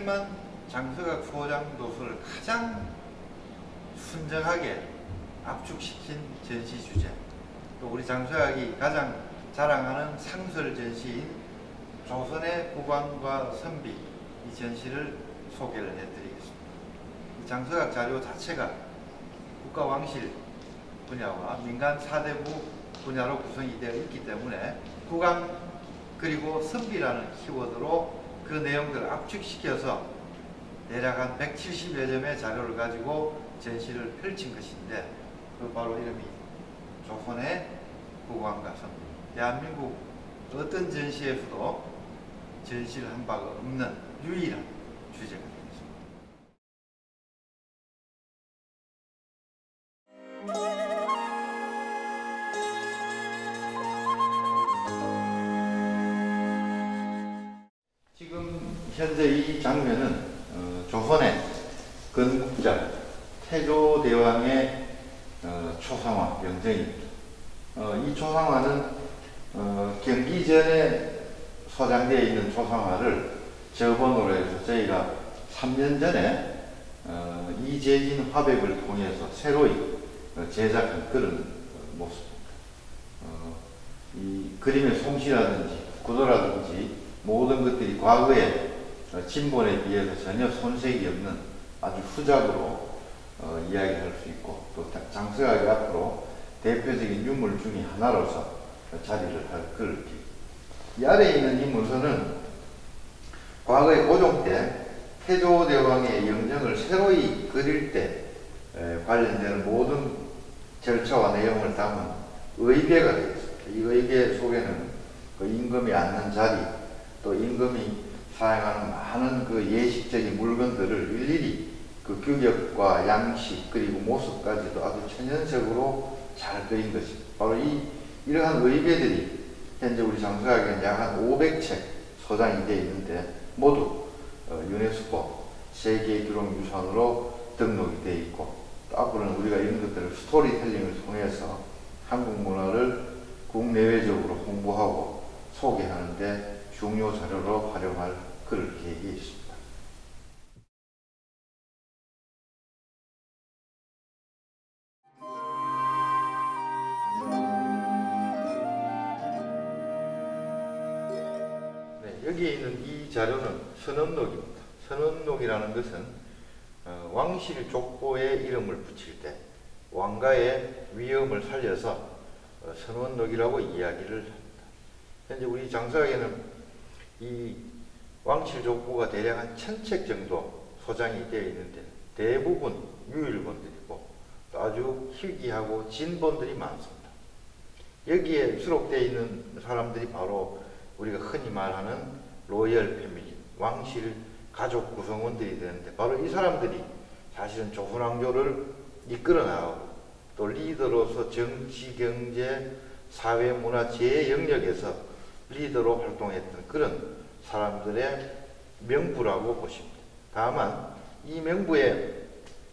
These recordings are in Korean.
하지만 장서각 소장도서를 가장 순정하게 압축시킨 전시 주제, 또 우리 장서각이 가장 자랑하는 상설 전시인 조선의 국왕과 선비, 이 전시를 소개를 해드리겠습니다. 이 장서각 자료 자체가 국가왕실 분야와 민간 사대부 분야로 구성이 되어 있기 때문에 국왕 그리고 선비라는 키워드로 그 내용들을 압축시켜서 대략 한 170여 점의 자료를 가지고 전시를 펼친 것인데, 그 바로 이름이 조선의 국왕과 선비. 대한민국 어떤 전시에서도 전시를 한 바가 없는 유일한 주제가 되겠습니다. 지금 현재 이 장면은 조선의 건국자 태조대왕의 초상화 영정입니다. 이 초상화는 경기전에 소장되어 있는 초상화를 저번으로 해서 저희가 3년 전에 이재진 화백을 통해서 새로이 제작한 그런 모습입니다. 이 그림의 솜씨라든지 구도라든지 모든 것들이 과거의 진본에 비해서 전혀 손색이 없는 아주 후작으로 이야기할 수 있고, 또 장서각이 앞으로 대표적인 유물 중의 하나로서 자리를 할 그럴 기. 이 아래에 있는 이 문서는 과거의 고종 때 태조대왕의 영정을 새로이 그릴 때 관련되는 모든 절차와 내용을 담은 의궤가 되겠습니다. 이 의궤 속에는 그 임금이 앉는 자리, 또 임금이 사용하는 많은 그 예식적인 물건들을 일일이 그 규격과 양식 그리고 모습까지도 아주 천연적으로 잘 그린 것입니다. 바로 이러한 의궤들이 현재 우리 장서각에는 약 한 500채 소장이 되어 있는데 모두 유네스코 세계기록유산으로 등록이 되어 있고, 또 앞으로는 우리가 이런 것들을 스토리텔링을 통해서 한국 문화를 국내외적으로 홍보하고 소개하는 데 중요 자료로 활용할 그럴 계획이 있습니다. 네, 여기에 있는 이 자료는 선언록입니다. 선언록이라는 것은 왕실 족보에 이름을 붙일 때 왕가의 위엄을 살려서 선언록이라고 이야기를 합니다. 현재 우리 장서각에는 이 왕실 족보가 대략 한 1000책 정도 소장이 되어 있는데 대부분 유일본들이고 또 아주 희귀하고 진본들이 많습니다. 여기에 수록되어 있는 사람들이 바로 우리가 흔히 말하는 로열 패밀리, 왕실 가족 구성원들이 되는데, 바로 이 사람들이 사실은 조선왕조를 이끌어 나가고 또 리더로서 정치, 경제, 사회, 문화, 제 영역에서 리더로 활동했던 그런 사람들의 명부라고 보십니다. 다만 이 명부에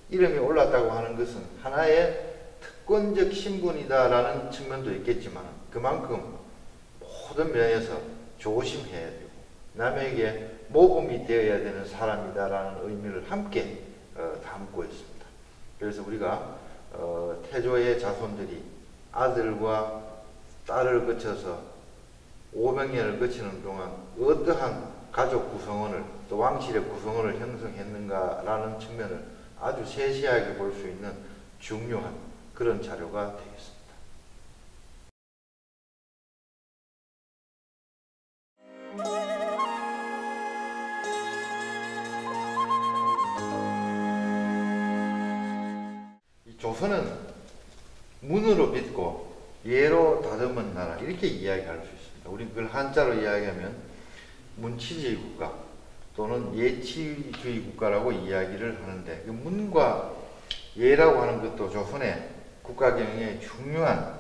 이름이 올랐다고 하는 것은 하나의 특권적 신분이다라는 측면도 있겠지만, 그만큼 모든 면에서 조심해야 되고 남에게 모범이 되어야 되는 사람이다라는 의미를 함께 담고 있습니다. 그래서 우리가 태조의 자손들이 아들과 딸을 거쳐서 500년을 거치는 동안 어떠한 가족 구성원을, 또 왕실의 구성원을 형성했는가라는 측면을 아주 세세하게 볼 수 있는 중요한 그런 자료가 되겠습니다. 이 조선은 문으로 빚고 예로 다듬은 나라, 이렇게 이야기할 수 있습니다. 우리 그걸 한자로 이야기하면 문치주의 국가 또는 예치주의 국가라고 이야기를 하는데, 그 문과 예라고 하는 것도 조선의 국가 경영에 중요한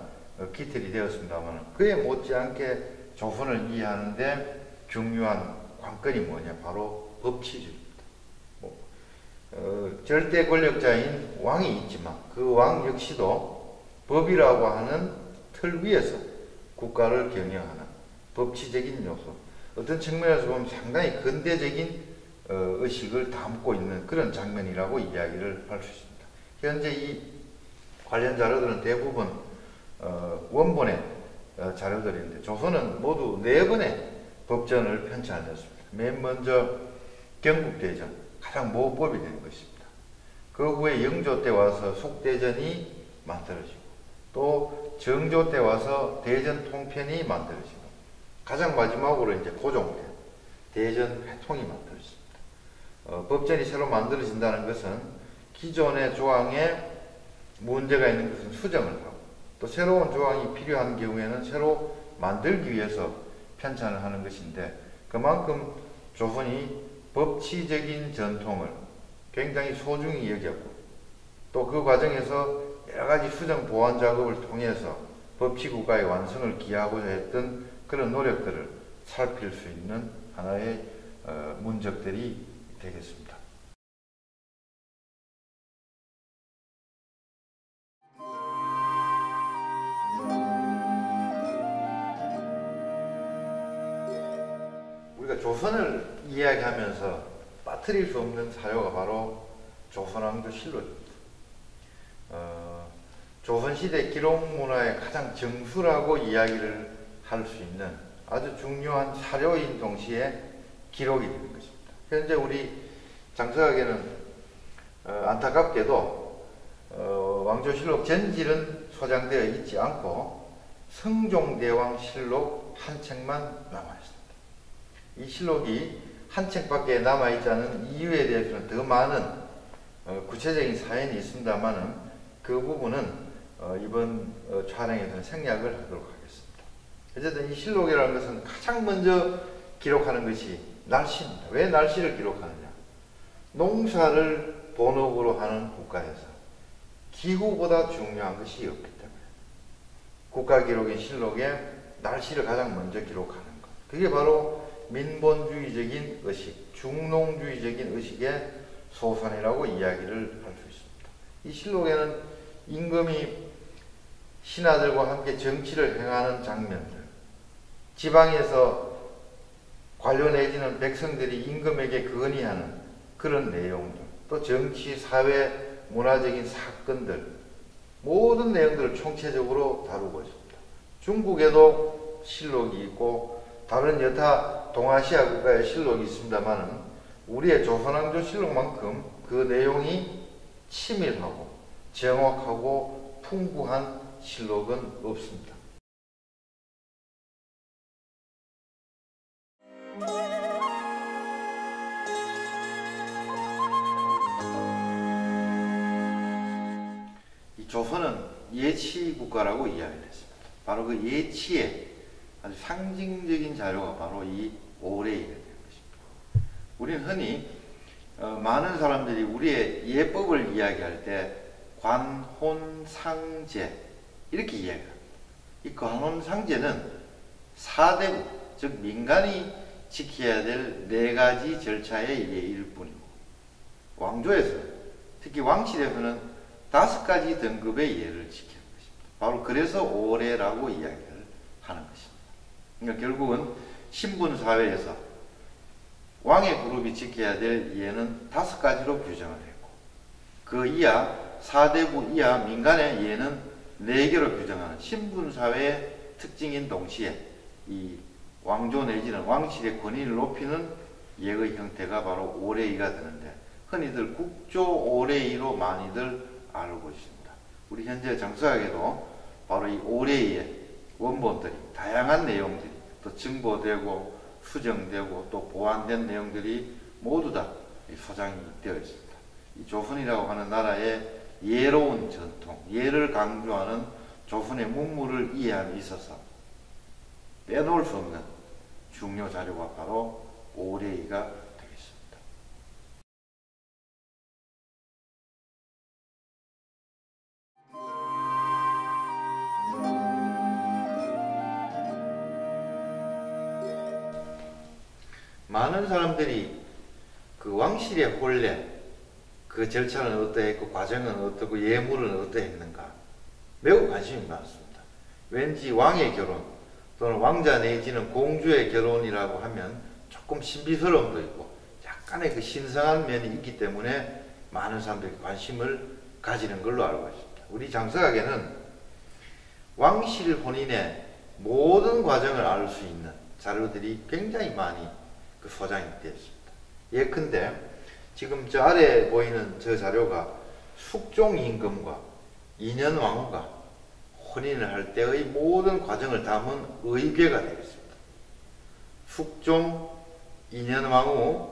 기틀이 되었습니다만, 그에 못지않게 조선을 이해하는데 중요한 관건이 뭐냐, 바로 법치주의입니다. 절대 권력자인 왕이 있지만 그 왕 역시도 법이라고 하는 틀 위에서 국가를 경영하는 법치적인 요소, 어떤 측면에서 보면 상당히 근대적인 의식을 담고 있는 그런 장면이라고 이야기를 할 수 있습니다. 현재 이 관련 자료들은 대부분 원본의 자료들인데 조선은 모두 4번의 법전을 편찬했습니다. 맨 먼저 경국대전, 가장 모법이 된 것입니다. 그 후에 영조 때 와서 숙대전이 만들어지고 또 정조 때 와서 대전 통편이 만들어지고 가장 마지막으로 이제 고종때 대전 회통이 만들어집니다. 법전이 새로 만들어진다는 것은 기존의 조항에 문제가 있는 것은 수정을 하고 또 새로운 조항이 필요한 경우에는 새로 만들기 위해서 편찬을 하는 것인데 그만큼 조선이 법치적인 전통을 굉장히 소중히 여겼고 또 그 과정에서 여러가지 수정 보완 작업을 통해서 법치국가의 완성을 기하고자 했던 그런 노력들을 살필 수 있는 하나의 문적들이 되겠습니다. 우리가 조선을 이야기하면서 빠뜨릴 수 없는 사료가 바로 조선왕조 실록입니다. 조선시대 기록문화의 가장 정수라고 이야기를 할 수 있는 아주 중요한 사료인 동시에 기록이 되는 것입니다. 현재 우리 장서학에는 안타깝게도 왕조실록 전질은 소장되어 있지 않고 성종대왕실록 한 책만 남아있습니다. 이 실록이 한 책밖에 남아있지 않은 이유에 대해서는 더 많은 구체적인 사연이 있습니다만은 그 부분은 이번 촬영에서는 생략을 하도록 하겠습니다. 어쨌든 이 실록이라는 것은 가장 먼저 기록하는 것이 날씨입니다. 왜 날씨를 기록하느냐? 농사를 본업으로 하는 국가에서 기후보다 중요한 것이 없기 때문에 국가기록인 실록에 날씨를 가장 먼저 기록하는 것. 그게 바로 민본주의적인 의식, 중농주의적인 의식의 소산이라고 이야기를 할 수 있습니다. 이 실록에는 임금이 신하들과 함께 정치를 행하는 장면들, 지방에서 관료 내지는 백성들이 임금에게 건의하는 그런 내용들, 또 정치, 사회, 문화적인 사건들, 모든 내용들을 총체적으로 다루고 있습니다. 중국에도 실록이 있고 다른 여타 동아시아 국가의 실록이 있습니다만 우리의 조선왕조 실록만큼 그 내용이 치밀하고 정확하고 풍부한 실록은 없습니다. 이 조선은 예치 국가라고 이야기를 했습니다. 바로 그 예치의 아주 상징적인 자료가 바로 이 오레이가 되는 것입니다. 우리는 흔히 많은 사람들이 우리의 예법을 이야기할 때 관혼상제 이렇게 이야기합니다. 이 관혼상제는 사대국, 즉 민간이 지켜야 될 4가지 절차의 예일 뿐이고 왕조에서 특히 왕실에서는 5가지 등급의 예를 지키는 것입니다. 바로 그래서 오례라고 이야기를 하는 것입니다. 그러니까 결국은 신분사회에서 왕의 그룹이 지켜야 될 예는 5가지로 규정을 했고 그 이하 4대국 이하 민간의 예는 4개로 규정하는 신분사회의 특징인 동시에 이 왕조 내지는 왕실의 권위를 높이는 예의 형태가 바로 오례이가 되는데 흔히들 국조 오례이로 많이들 알고 있습니다. 우리 현재 장서학에도 바로 이 오례이의 원본들이 다양한 내용들이 또 증보되고 수정되고 또 보완된 내용들이 모두 다 소장이 되어 있습니다. 이 조선이라고 하는 나라의 예로운 전통, 예를 강조하는 조선의 문물을 이해함에 있어서 빼놓을 수 없는 중요 자료가 바로 오례이가 되겠습니다. 많은 사람들이 그 왕실의 혼례, 그 절차는 어떠했고 과정은 어떻고 예물은 어떠했는가 매우 관심이 많습니다. 왠지 왕의 결혼 또는 왕자 내지는 공주의 결혼이라고 하면 조금 신비스러움도 있고 약간의 그 신성한 면이 있기 때문에 많은 사람들이 관심을 가지는 걸로 알고 있습니다. 우리 장서각에는 왕실 혼인의 모든 과정을 알 수 있는 자료들이 굉장히 많이 그 소장이 되어 있습니다. 예컨대 지금 저 아래 보이는 저 자료가 숙종 임금과 인현왕후가 혼인을 할 때의 모든 과정을 담은 의궤가 되겠습니다. 숙종, 인현왕후,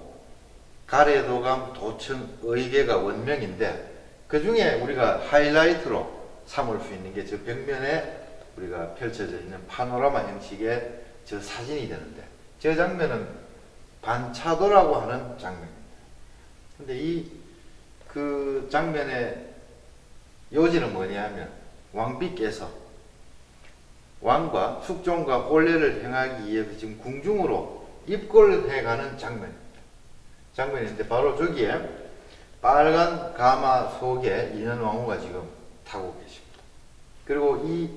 가래도감, 도청, 의궤가 원명인데 그 중에 우리가 하이라이트로 삼을 수 있는 게 저 벽면에 우리가 펼쳐져 있는 파노라마 형식의 저 사진이 되는데 저 장면은 반차도라고 하는 장면입니다. 근데 이 그 장면의 요지는 뭐냐면 왕비께서 왕과 숙종과 혼례를 행하기 위해서 지금 궁중으로 입궐해가는 장면인데 바로 저기에 빨간 가마 속에 인현왕후가 지금 타고 계십니다. 그리고 이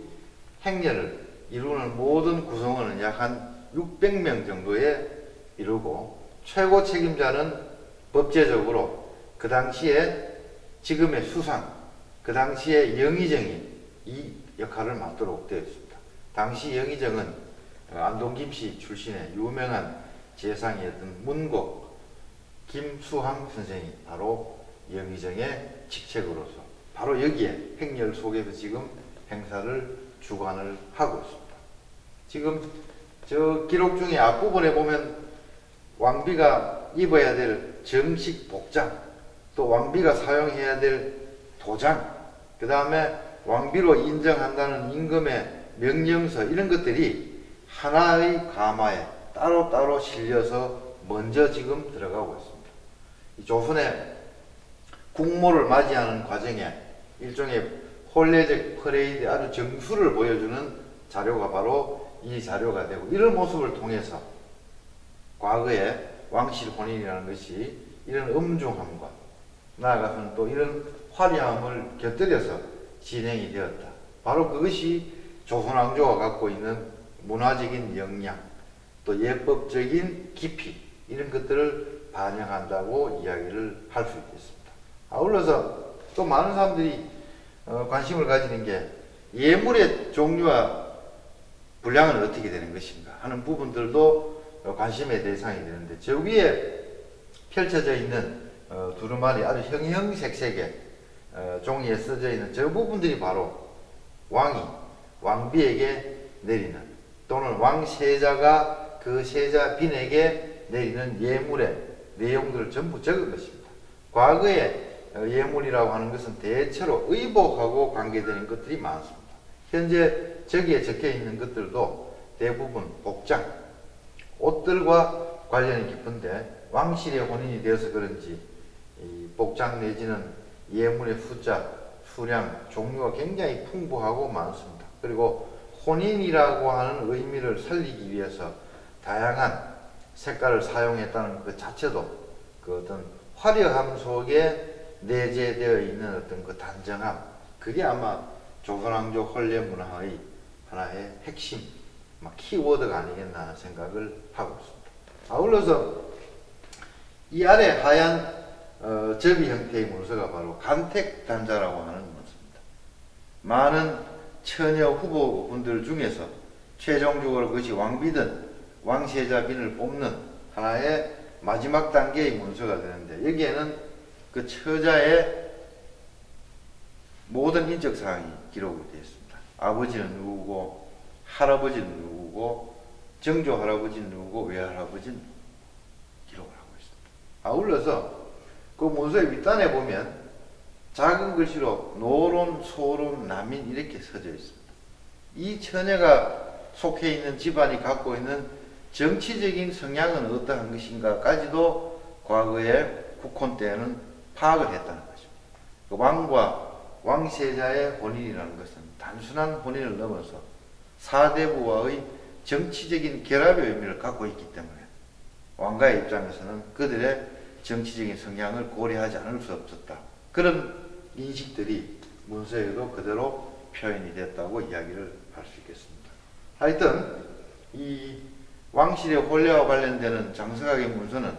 행렬을 이루는 모든 구성원은 약 한 600명 정도에 이루고 최고 책임자는 법제적으로 그 당시에 지금의 수상, 그 당시에 영의정이 이 역할을 맡도록 되어 있습니다. 당시 영의정은 안동김씨 출신의 유명한 재상이었던 문곡 김수함 선생이 바로 영의정의 직책으로서 바로 여기에 행렬 속에서 지금 행사를 주관을 하고 있습니다. 지금 저 기록 중에 앞부분에 보면 왕비가 입어야 될 정식 복장, 또 왕비가 사용해야 될 도장, 그 다음에 왕비로 인정한다는 임금의 명령서 이런 것들이 하나의 가마에 따로따로 실려서 먼저 지금 들어가고 있습니다. 이 조선의 국모를 맞이하는 과정에 일종의 혼례적 퍼레이드 아주 정수를 보여주는 자료가 바로 이 자료가 되고 이런 모습을 통해서 과거에 왕실 혼인이라는 것이 이런 엄중함과 나아가서는 또 이런 화려함을 곁들여서 진행이 되었다. 바로 그것이 조선왕조가 갖고 있는 문화적인 역량, 또 예법적인 깊이 이런 것들을 반영한다고 이야기를 할 수 있겠습니다. 아울러서 또 많은 사람들이 관심을 가지는 게 예물의 종류와 분량은 어떻게 되는 것인가 하는 부분들도 관심의 대상이 되는데 저 위에 펼쳐져 있는 두루마리 아주 형형색색의 종이에 써져 있는 저 부분들이 바로 왕이 왕비에게 내리는 또는 왕세자가 그 세자 빈에게 내리는 예물의 내용들을 전부 적은 것입니다. 과거에 예물이라고 하는 것은 대체로 의복하고 관계되는 것들이 많습니다. 현재 저기에 적혀 있는 것들도 대부분 복장, 옷들과 관련이 깊은데 왕실의 혼인이 되어서 그런지 이 복장 내지는 예물의 숫자, 수량, 종류가 굉장히 풍부하고 많습니다. 그리고 혼인이라고 하는 의미를 살리기 위해서 다양한 색깔을 사용했다는 그 자체도 그 어떤 화려함 속에 내재되어 있는 어떤 그 단정함, 그게 아마 조선왕조 혼례 문화의 하나의 핵심, 키워드가 아니겠나 하는 생각을 하고 있습니다. 아울러서 이 아래 하얀 접이 형태의 문서가 바로 간택단자라고 하는 문서입니다. 많은 처녀 후보분들 중에서 최종적으로 그것이 왕비든 왕세자빈을 뽑는 하나의 마지막 단계의 문서가 되는데 여기에는 그 처자의 모든 인적사항이 기록이 되어 있습니다. 아버지는 누구고 할아버지는 누구고 정조 할아버지는 누구고 외할아버지는 기록을 하고 있습니다. 아울러서 그 문서의 윗단에 보면 작은 글씨로 노론, 소론, 남인 이렇게 써져 있습니다. 이 처녀가 속해 있는 집안이 갖고 있는 정치적인 성향은 어떠한 것인가까지도 과거에 국혼 때에는 파악을 했다는 것입니다. 그 왕과 왕세자의 혼인이라는 것은 단순한 혼인을 넘어서 사대부와의 정치적인 결합의 의미를 갖고 있기 때문에 왕가의 입장에서는 그들의 정치적인 성향을 고려하지 않을 수 없었다. 그런 인식들이 문서에도 그대로 표현이 됐다고 이야기를 할 수 있겠습니다. 하여튼 이 왕실의 혼례와 관련되는 장서각의 문서는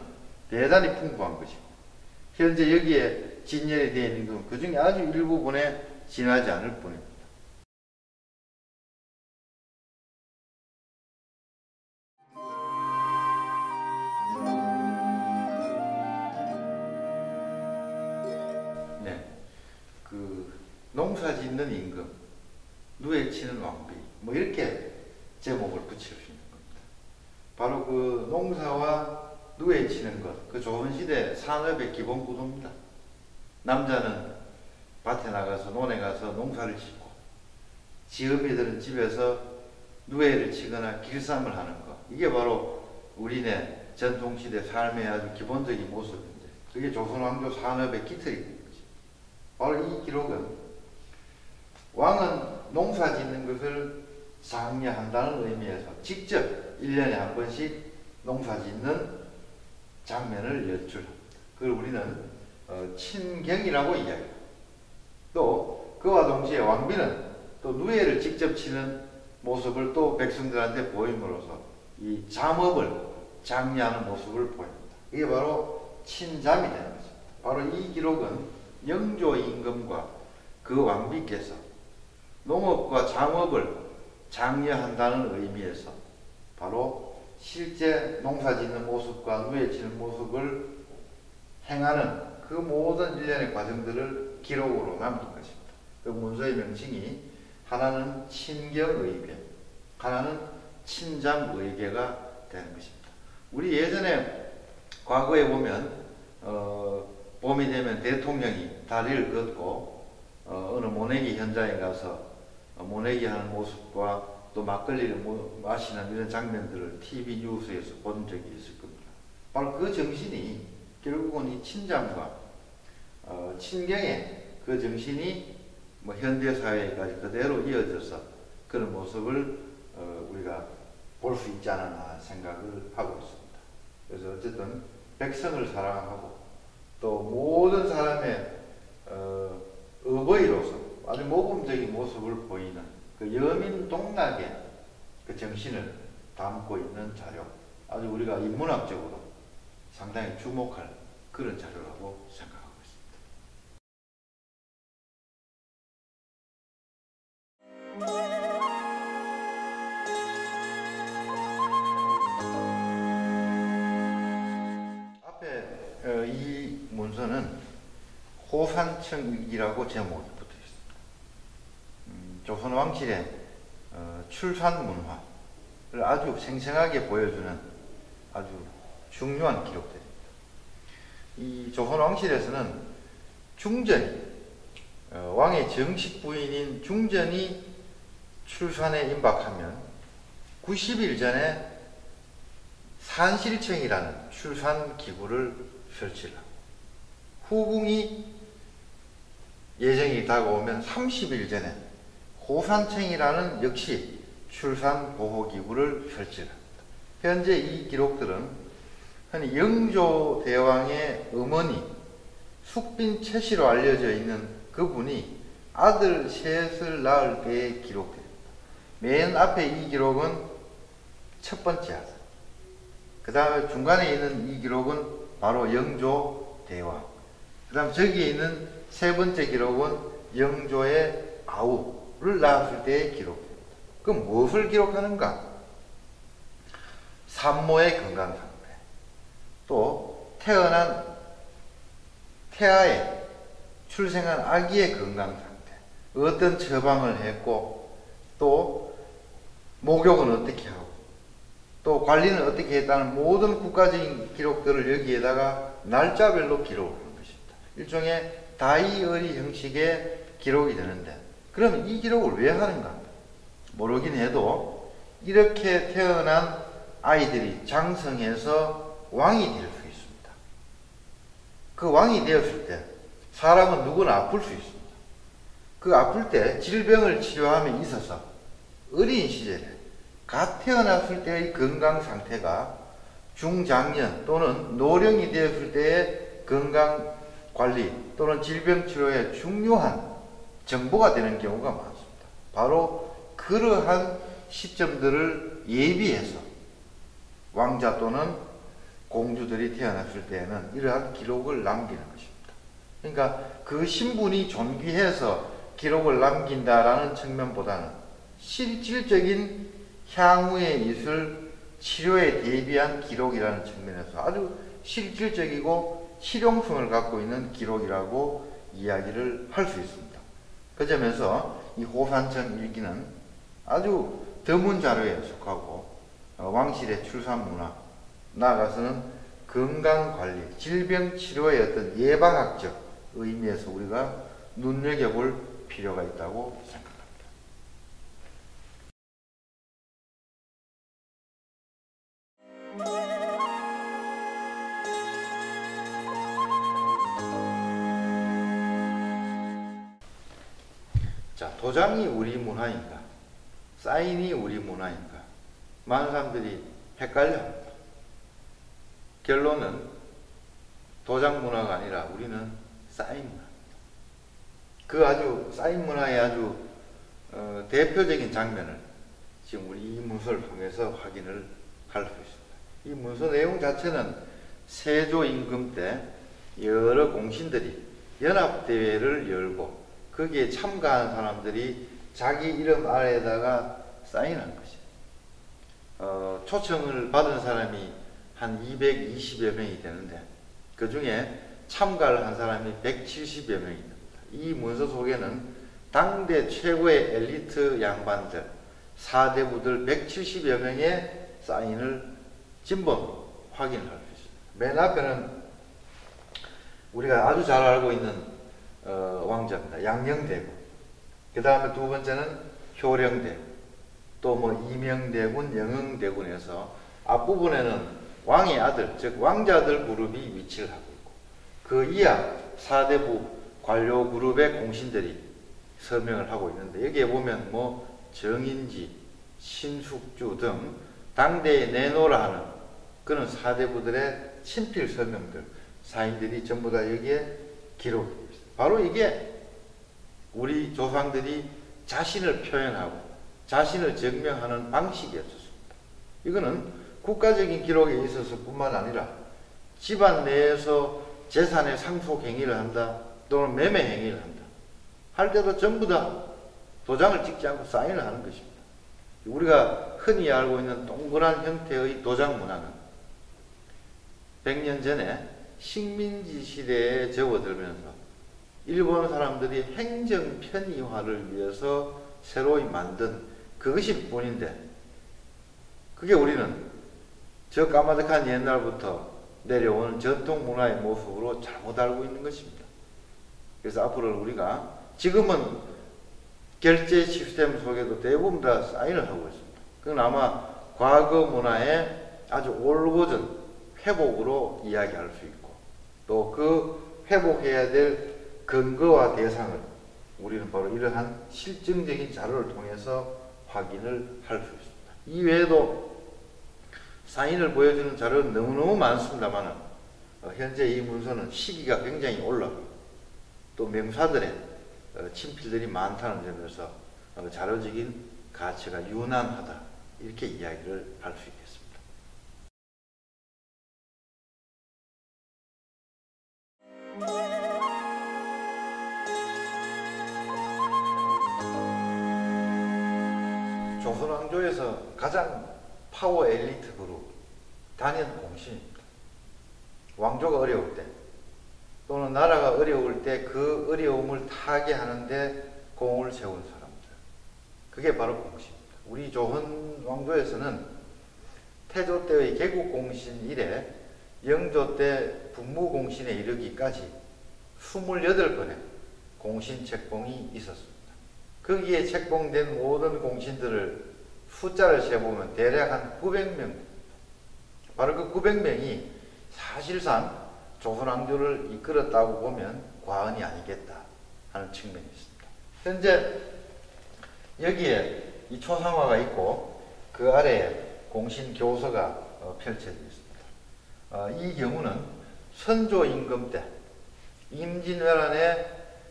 대단히 풍부한 것이고, 현재 여기에 진열이 되어 있는 건 그 중에 아주 일부분에 지나지 않을 뿐입니다. 네, 그 농사 짓는 임금, 누에 치는 왕비, 뭐 이렇게 제목을 붙일 수 있는 겁니다. 바로 그 농사와 누에 치는 것, 그 조선시대 산업의 기본 구조입니다. 남자는 밭에 나가서 논에 가서 농사를 짓고, 지어비들은 집에서 누에를 치거나 길쌈을 하는 것, 이게 바로 우리네 전통시대 삶의 아주 기본적인 모습인데, 그게 조선왕조 산업의 기틀이 된 거죠. 바로 이 기록은 왕은 농사 짓는 것을 장려한다는 의미에서 직접 1년에 한 번씩 농사 짓는 장면을 연출합니다. 그걸 우리는 친경이라고 이야기합니다. 또 그와 동시에 왕비는 또 누에를 직접 치는 모습을 또 백성들한테 보임으로써 이 잠업을 장려하는 모습을 보입니다. 이게 바로 친잠이 되는 것입니다. 바로 이 기록은 영조 임금과 그 왕비께서 농업과 잠업을 장려한다는 의미에서 바로 실제 농사 짓는 모습과 누에 치는 모습을 행하는 그 모든 일련의 과정들을 기록으로 남긴 것입니다. 그 문서의 명칭이 하나는 친경의궤, 하나는 친잠의궤가 되는 것입니다. 우리 예전에 과거에 보면 봄이 되면 대통령이 다리를 걷고 어느 모내기 현장에 가서 모내기 하는 모습과 또 막걸리를 마시는 이런 장면들을 TV 뉴스에서 본 적이 있을 겁니다. 바로 그 정신이 결국은 이 친잠과 친경의 그 정신이 뭐 현대사회까지 그대로 이어져서 그런 모습을 우리가 볼 수 있지 않았나 생각을 하고 있습니다. 그래서 어쨌든 백성을 사랑하고 또 모든 사람의 어버이로서 아주 모범적인 모습을 보이는 그 여민동락의 그 정신을 담고 있는 자료, 아주 우리가 인문학적으로 상당히 주목할 그런 자료라고 생각합니다. 앞에 이 문서는 호산청이라고 제목이 붙어 있습니다. 조선 왕실의 출산 문화를 아주 생생하게 보여주는 아주 중요한 기록들입니다. 이 조선 왕실에서는 중전이 왕의 정식 부인인 중전이 출산에 임박하면 90일 전에 산실청이라는 출산 기구를 설치합니다. 후궁이 예정이 다가오면 30일 전에 호산청이라는 역시 출산 보호 기구를 설치합니다. 현재 이 기록들은 흔히 영조 대왕의 어머니 숙빈 채씨로 알려져 있는 그분이 아들 셋을 낳을 때의 기록입니다. 맨 앞에 이 기록은 첫 번째 아들, 그 다음에 중간에 있는 이 기록은 바로 영조 대왕, 그 다음 저기에 있는 세 번째 기록은 영조의 아우를 낳았을 때의 기록입니다. 그럼 무엇을 기록하는가? 산모의 건강 상태, 또 태어난 태아의 출생한 아기의 건강 상태, 어떤 처방을 했고 또 목욕은 어떻게 하고 또 관리는 어떻게 했다는 모든 국가적인 기록들을 여기에다가 날짜별로 기록을 하는 것입니다. 일종의 다이어리 형식의 기록이 되는데, 그럼 이 기록을 왜 하는가? 모르긴 해도 이렇게 태어난 아이들이 장성해서 왕이 될 수 있습니다. 그 왕이 되었을 때 사람은 누구나 아플 수 있습니다. 그 아플 때 질병을 치료함에 있어서 어린 시절에 갓 태어났을 때의 건강 상태가 중장년 또는 노령이 되었을 때의 건강 관리 또는 질병 치료에 중요한 정보가 되는 경우가 많습니다. 바로 그러한 시점들을 예비해서 왕자 또는 공주들이 태어났을 때에는 이러한 기록을 남기는 것입니다. 그러니까 그 신분이 존귀해서 기록을 남긴다라는 측면보다는 실질적인 향후에 있을 치료에 대비한 기록이라는 측면에서 아주 실질적이고 실용성을 갖고 있는 기록이라고 이야기를 할 수 있습니다. 그 점에서 이 호산청 일기는 아주 드문 자료에 속하고 왕실의 출산 문화, 나아가서는 건강관리, 질병치료의 어떤 예방학적 의미에서 우리가 눈여겨볼 필요가 있다고 생각합니다. 자, 도장이 우리 문화인가? 사인이 우리 문화인가? 많은 사람들이 헷갈려 합니다. 결론은 도장 문화가 아니라 우리는 사인 문화입니다. 그 아주 사인 문화의 아주 대표적인 장면을 지금 우리 이 문서를 통해서 확인을 할 수 있습니다. 이 문서 내용 자체는 세조 임금 때 여러 공신들이 연합대회를 열고 거기에 참가한 사람들이 자기 이름 아래에다가 사인한 것이에요. 초청을 받은 사람이 한 220여 명이 되는데 그 중에 참가를 한 사람이 170여 명이 됩니다. 이 문서 속에는 당대 최고의 엘리트 양반들, 사대부들 170여 명의 사인을 진범 확인을 할 수 있습니다. 맨 앞에는 우리가 아주 잘 알고 있는 왕자입니다. 양녕대군. 그 다음에 두 번째는 효령대군, 또 뭐 이명대군, 영흥대군에서 앞부분에는 왕의 아들, 즉 왕자들 그룹이 위치를 하고 있고 그 이하 사대부 관료 그룹의 공신들이 서명을 하고 있는데 여기에 보면 뭐 정인지, 신숙주 등 당대에 내노라 하는 그런 사대부들의 친필 서명들, 사인들이 전부 다 여기에 기록이 되어 있습니다. 바로 이게 우리 조상들이 자신을 표현하고 자신을 증명하는 방식이었습니다. 이거는 국가적인 기록에 있어서 뿐만 아니라 집안 내에서 재산의 상속 행위를 한다 또는 매매 행위를 한다 할 때도 전부 다 도장을 찍지 않고 사인을 하는 것입니다. 우리가 흔히 알고 있는 동그란 형태의 도장 문화는 100년 전에 식민지 시대에 접어들면서 일본 사람들이 행정 편의화를 위해서 새로 만든 그것일 뿐인데 그게 우리는 저 까마득한 옛날부터 내려오는 전통 문화의 모습으로 잘못 알고 있는 것입니다. 그래서 앞으로 우리가 지금은 결제 시스템 속에도 대부분 다 사인을 하고 있습니다. 그건 아마 과거 문화의 아주 올곧은 회복으로 이야기할 수 있고 또 그 회복해야 될 근거와 대상을 우리는 바로 이러한 실증적인 자료를 통해서 확인을 할 수 있습니다. 이외에도 사인을 보여주는 자료는 너무너무 많습니다만 현재 이 문서는 시기가 굉장히 올라가고 또 명사들의 친필들이 많다는 점에서 자료적인 가치가 유난하다 이렇게 이야기를 할 수 있겠습니다. 조선왕조에서 가장 파워 엘리트 그룹 단연 공신입니다. 왕조가 어려울 때 또는 나라가 어려울 때 그 어려움을 타게 하는데 공을 세운 사람들, 그게 바로 공신입니다. 우리 조선 왕조에서는 태조 때의 개국공신 이래 영조 때 북무공신에 이르기까지 28번의 공신 책봉이 있었습니다. 거기에 책봉된 모든 공신들을 숫자를 세보면 대략 한 900명, 바로 그 900명이 사실상 조선왕조를 이끌었다고 보면 과언이 아니겠다 하는 측면이 있습니다. 현재 여기에 이 초상화가 있고 그 아래에 공신교서가 펼쳐져 있습니다. 이 경우는 선조임금 때 임진왜란에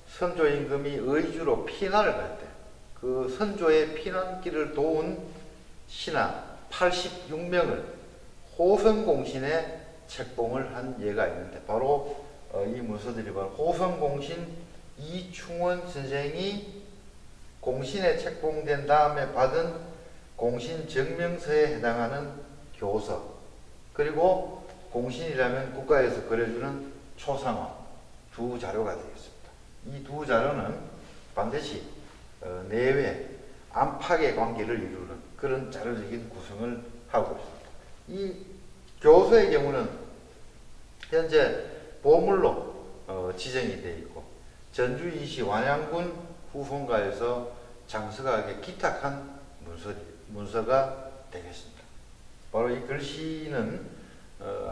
선조임금이 의주로 피난을 갈 때 그 선조의 피난길을 도운 신하 86명을 호선공신에 책봉을 한 예가 있는데 바로 이 문서들이 바로 호성공신 이충원 선생이 공신에 책봉된 다음에 받은 공신 증명서에 해당하는 교서, 그리고 공신이라면 국가에서 그려주는 초상화 두 자료가 되겠습니다. 이 두 자료는 반드시 내외 안팎의 관계를 이루는 그런 자료적인 구성을 하고 있습니다. 이 교서의 경우는 현재 보물로 지정이 되어 있고 전주이시 완양군 후fon가에서 장서각에 기탁한 문서가 되겠습니다. 바로 이 글씨는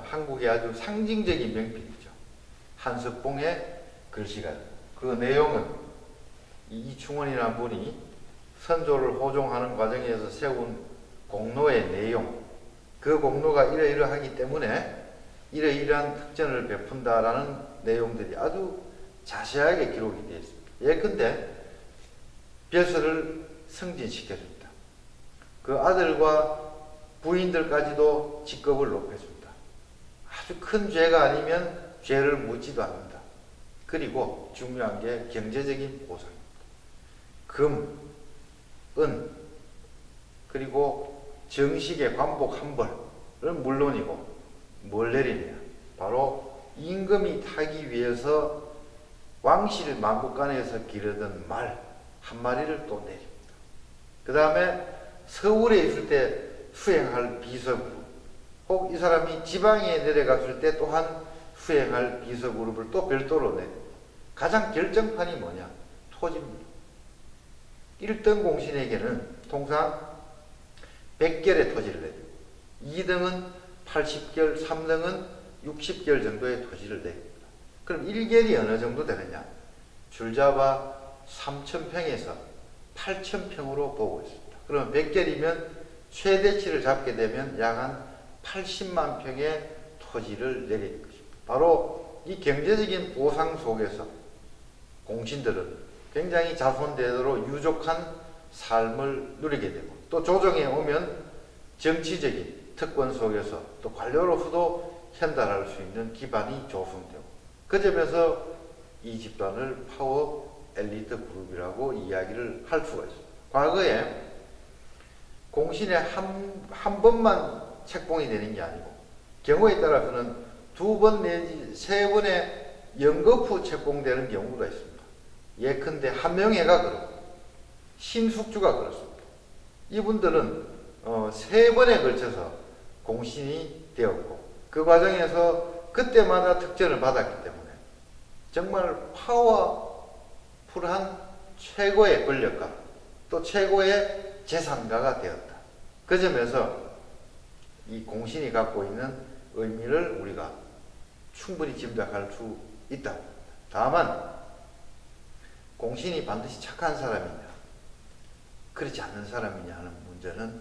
한국의 아주 상징적인 명필이죠. 한석봉의 글씨가 그 내용은 이충원이라는 분이 선조를 호종하는 과정에서 세운 공로의 내용, 그 공로가 이러이러하기 때문에 이러이러한 특전을 베푼다라는 내용들이 아주 자세하게 기록이 되어 있습니다. 예컨대 벼슬을 승진시켜줍니다. 그 아들과 부인들까지도 직급을 높여줍니다. 아주 큰 죄가 아니면 죄를 묻지도 않는다. 그리고 중요한 게 경제적인 보상입니다. 금, 은, 그리고 정식의 관복 한 벌은 물론이고 뭘 내리냐, 바로 임금이 타기 위해서 왕실 만국간에서 기르던 말 한 마리를 또 내립니다. 그 다음에 서울에 있을 때 수행할 비서그룹, 혹 이 사람이 지방에 내려갔을 때 또한 수행할 비서그룹을 또 별도로 내립니다. 가장 결정판이 뭐냐? 토지입니다. 1등 공신에게는 통상 100결의 토지를 내립니다. 2등은 80결, 3등은 60결 정도의 토지를 내립니다. 그럼 1결이 어느 정도 되느냐? 줄잡아 3,000평에서 8,000평으로 보고 있습니다. 그러면 100결이면 최대치를 잡게 되면 약 한 80만 평의 토지를 내릴 것입니다. 바로 이 경제적인 보상 속에서 공신들은 굉장히 자손대대로 유족한 삶을 누리게 되고, 또 조정에 오면 정치적인 특권 속에서 또 관료로서도 현달할 수 있는 기반이 조성되고, 그 점에서 이 집단을 파워 엘리트 그룹이라고 이야기를 할 수가 있습니다. 과거에 공신에 한 번만 책봉이 되는 게 아니고 경우에 따라서는 2번 내지 3번의 연거푸 후 책봉되는 경우가 있습니다. 예컨대 한명회가 그렇고 신숙주가 그렇습니다. 이분들은 3번에 걸쳐서 공신이 되었고 그 과정에서 그때마다 특전을 받았기 때문에 정말 파워풀한 최고의 권력가 또 최고의 재산가가 되었다. 그 점에서 이 공신이 갖고 있는 의미를 우리가 충분히 짐작할 수 있다. 다만 공신이 반드시 착한 사람이냐 그렇지 않는 사람이냐 하는 문제는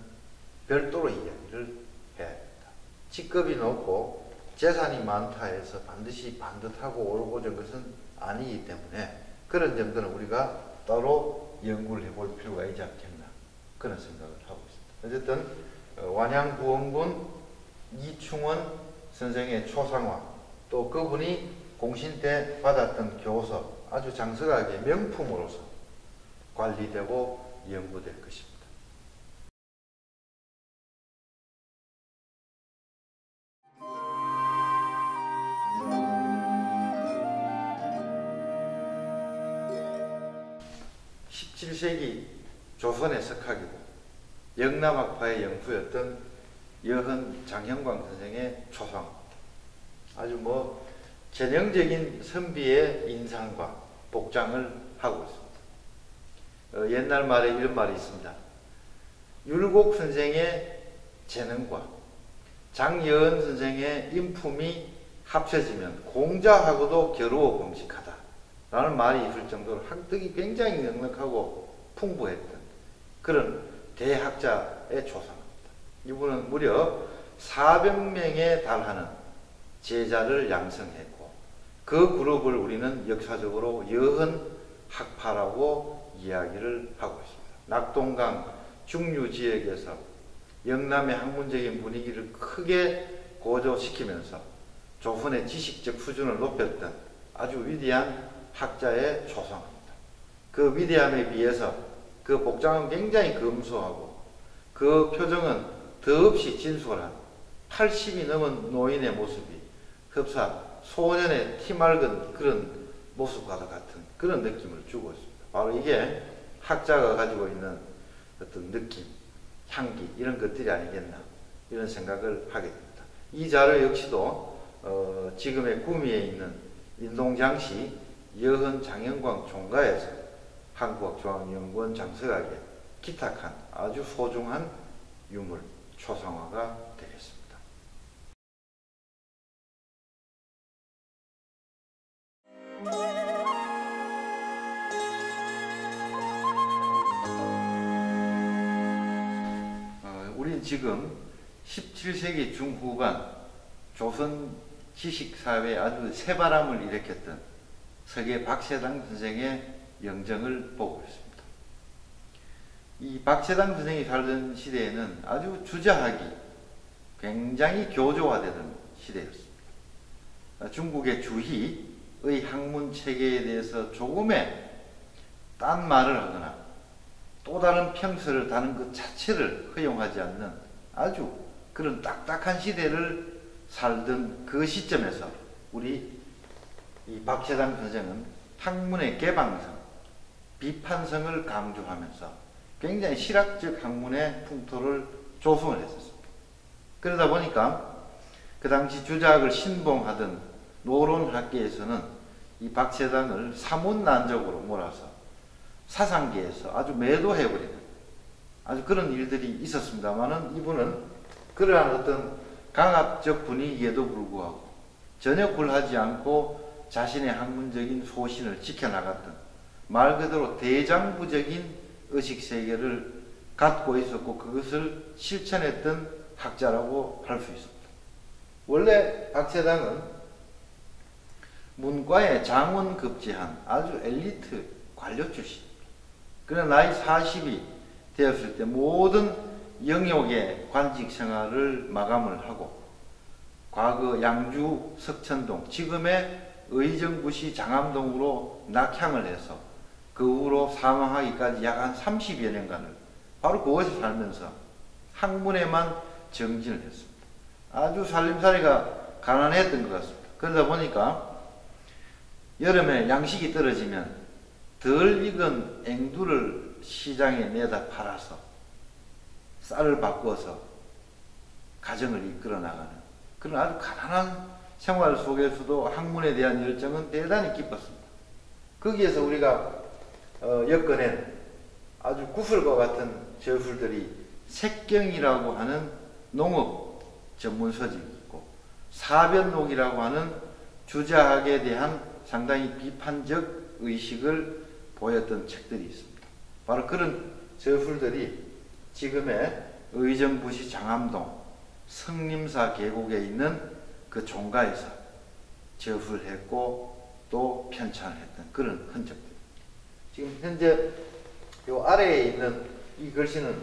별도로 이야기를 해야 합니다. 직급이 높고 재산이 많다 해서 반드시 반듯하고 옳고전 것은 아니기 때문에 그런 점들은 우리가 따로 연구를 해볼 필요가 있지 않겠나 그런 생각을 하고 있습니다. 어쨌든 완양부원군 이충원 선생의 초상화 또 그분이 공신 때 받았던 교서 아주 장서각의 명품으로서 관리되고 연구될 것입니다. (17세기) 조선의 석학이고 영남학파의 영부였던 여흔 장형광 선생의 초상, 아주 전형적인 선비의 인상과 복장을 하고 있습니다. 옛날 말에 이런 말이 있습니다. 율곡 선생의 재능과 장여은 선생의 인품이 합쳐지면 공자하고도 겨루어 범직하다 라는 말이 있을 정도로 학득이 굉장히 넉넉하고 풍부했던 그런 대학자의 초상입니다. 이분은 무려 400명에 달하는 제자를 양성했고 그 그룹을 우리는 역사적으로 여흔 학파라고 이야기를 하고 있습니다. 낙동강 중류 지역에서 영남의 학문적인 분위기를 크게 고조시키면서 조선의 지식적 수준을 높였던 아주 위대한 학자의 초상입니다. 그 위대함에 비해서 그 복장은 굉장히 검소하고 그 표정은 더없이 진솔한 80이 넘은 노인의 모습이 흡사 소년의 티맑은 그런 모습과 같은 그런 느낌을 주고 있습니다. 바로 이게 학자가 가지고 있는 어떤 느낌, 향기 이런 것들이 아니겠나 이런 생각을 하게 됩니다. 이 자료 역시도 지금의 구미에 있는 인동장시 여흔 장영광 총가에서 한국학중앙연구원 장서각에 기탁한 아주 소중한 유물 초상화가 되겠습니다. 우린 지금 17세기 중후반 조선 지식사회에 아주 새바람을 일으켰던 서계 박세당 선생의 영정을 보고 있습니다. 이 박세당 선생이 살던 시대에는 아주 주자학이 굉장히 교조화되던 시대였습니다. 중국의 주희의 학문 체계에 대해서 조금의 딴 말을 하거나 또 다른 평서를 다는 것 자체를 허용하지 않는 아주 그런 딱딱한 시대를 살던 그 시점에서 우리 이 박세당 선생은 학문의 개방성, 비판성을 강조하면서 굉장히 실학적 학문의 풍토를 조성을 했었습니다. 그러다 보니까 그 당시 주자학을 신봉하던 노론학계에서는 이 박세당을 사문난적으로 몰아서 사상계에서 아주 매도해버리는 아주 그런 일들이 있었습니다만은 이분은 그러한 어떤 강압적 분위기에도 불구하고 전혀 굴하지 않고 자신의 학문적인 소신을 지켜나갔던 말 그대로 대장부적인 의식세계를 갖고 있었고 그것을 실천했던 학자라고 할 수 있습니다. 원래 박세당은 문과에 장원급제한 아주 엘리트 관료 출신입니다. 그러나 나이 40이 되었을 때 모든 영역의 관직 생활을 마감을 하고 과거 양주 석천동 지금의 의정부시 장암동으로 낙향을 해서 그 후로 사망하기까지 약 한 30여 년간을 바로 그곳에 살면서 학문에만 정진을 했습니다. 아주 살림살이가 가난했던 것 같습니다. 그러다 보니까 여름에 양식이 떨어지면 덜 익은 앵두를 시장에 내다 팔아서 쌀을 바꿔서 가정을 이끌어 나가는 그런 아주 가난한 생활 속에서도 학문에 대한 열정은 대단히 깊었습니다. 거기에서 우리가 엮어낸 아주 구슬과 같은 저술들이 색경이라고 하는 농업 전문 서적이 있고 사변록이라고 하는 주자학에 대한 상당히 비판적 의식을 보였던 책들이 있습니다. 바로 그런 저술들이 지금의 의정부시 장암동 성림사 계곡에 있는 그 종가에서 저술했고 또 편찬을 했던 그런 흔적들. 지금 현재 요 아래에 있는 이 글씨는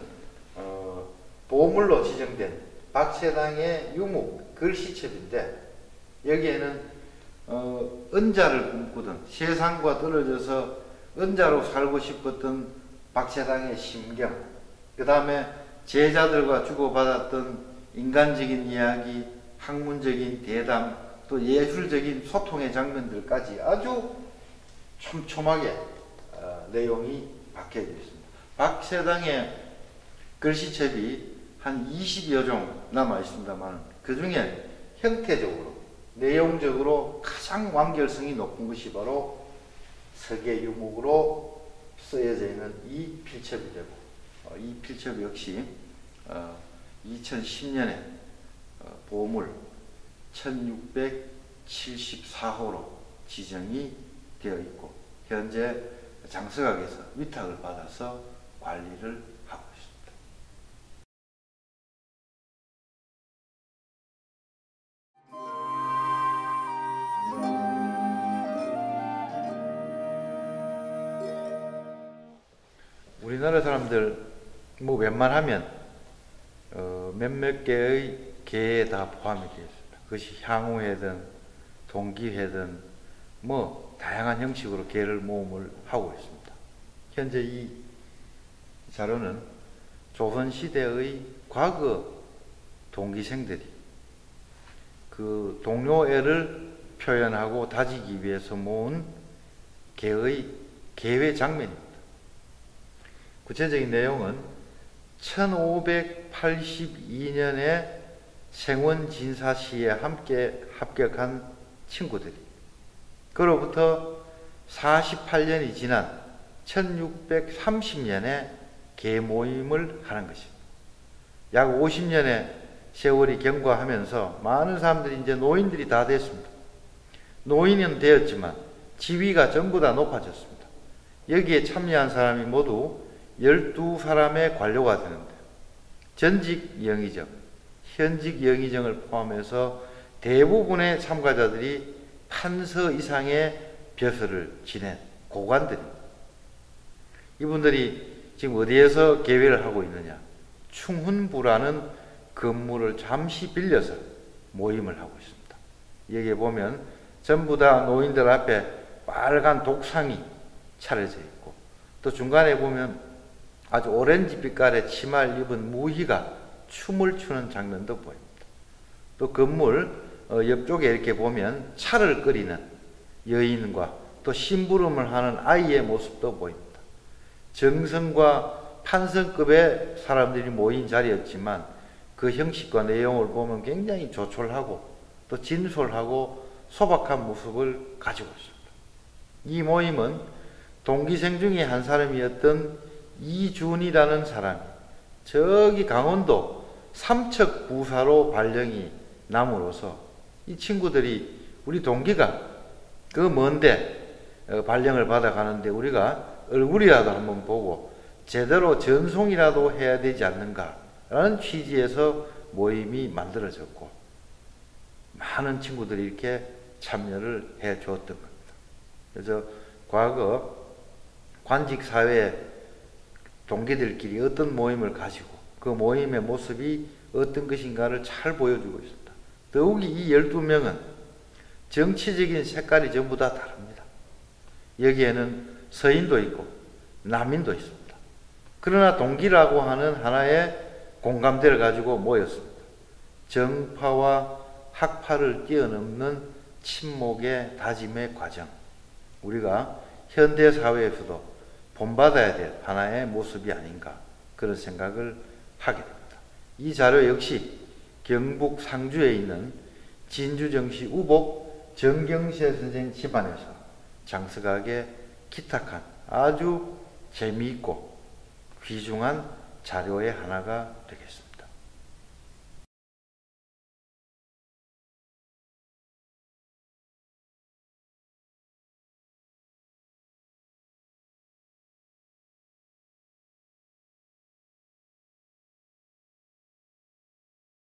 보물로 지정된 박세당의 유목 글씨첩인데 여기에는 은자를 꿈꾸던 세상과 떨어져서 은자로 살고 싶었던 박세당의 심경, 그 다음에 제자들과 주고받았던 인간적인 이야기, 학문적인 대담, 또 예술적인 소통의 장면들까지 아주 촘촘하게 내용이 박혀져 있습니다. 박세당의 글씨첩이 한 20여 종 남아 있습니다만 그 중에 형태적으로, 내용적으로 가장 완결성이 높은 것이 바로 서계 유목으로 쓰여져 있는 이 필첩이 되고 이 필첩 역시 2010년에 보물 1674호로 지정이 되어 있고 현재 장서각에서 위탁을 받아서 관리를 하고 있습니다. 우리나라 사람들 뭐 웬만하면 몇몇 개의 개에 다 포함이 되어 있습니다. 그것이 향후회든 동기회든 뭐 다양한 형식으로 계를 모임을 하고 있습니다. 현재 이 자료는 조선시대의 과거 동기생들이 그 동료애를 표현하고 다지기 위해서 모은 개의 개회 장면입니다. 구체적인 내용은 1582년에 생원진사시에 함께 합격한 친구들이 그로부터 48년이 지난 1630년에 개모임을 하는 것입니다. 약 50년의 세월이 경과하면서 많은 사람들이 이제 노인들이 다 됐습니다. 노인은 되었지만 지위가 전부 다 높아졌습니다. 여기에 참여한 사람이 모두 12사람의 관료가 되는데 전직 영의정, 현직 영의정을 포함해서 대부분의 참가자들이 판서 이상의 벼슬을 지낸 고관들입니다. 이분들이 지금 어디에서 개회를 하고 있느냐? 충훈부라는 건물을 잠시 빌려서 모임을 하고 있습니다. 여기에 보면 전부 다 노인들 앞에 빨간 독상이 차려져 있고 또 중간에 보면 아주 오렌지 빛깔의 치마를 입은 무희가 춤을 추는 장면도 보입니다. 또 건물 옆쪽에 이렇게 보면 차를 끓이는 여인과 또 심부름을 하는 아이의 모습도 보입니다. 정성과 판서급의 사람들이 모인 자리였지만 그 형식과 내용을 보면 굉장히 조촐하고 또 진솔하고 소박한 모습을 가지고 있습니다. 이 모임은 동기생 중에 한 사람이었던 이준이라는 사람이 저기 강원도 삼척부사로 발령이 남으로써 이 친구들이 우리 동기가 그 먼데 발령을 받아가는데 우리가 얼굴이라도 한번 보고 제대로 전송이라도 해야 되지 않는가라는 취지에서 모임이 만들어졌고 많은 친구들이 이렇게 참여를 해 주었던 겁니다. 그래서 과거 관직사회 동기들끼리 어떤 모임을 가지고 그 모임의 모습이 어떤 것인가를 잘 보여주고 있습니다. 더욱이 이 12명은 정치적인 색깔이 전부 다 다릅니다. 여기에는 서인도 있고 남인도 있습니다. 그러나 동기라고 하는 하나의 공감대를 가지고 모였습니다. 정파와 학파를 뛰어넘는 친목의 다짐의 과정. 우리가 현대사회에서도 본받아야 될 하나의 모습이 아닌가 그런 생각을 하게 됩니다. 이 자료 역시 경북 상주에 있는 진주정시 우복 정경세 선생 집안에서 장석하게 기탁한 아주 재미있고 귀중한 자료의 하나가 되겠습니다.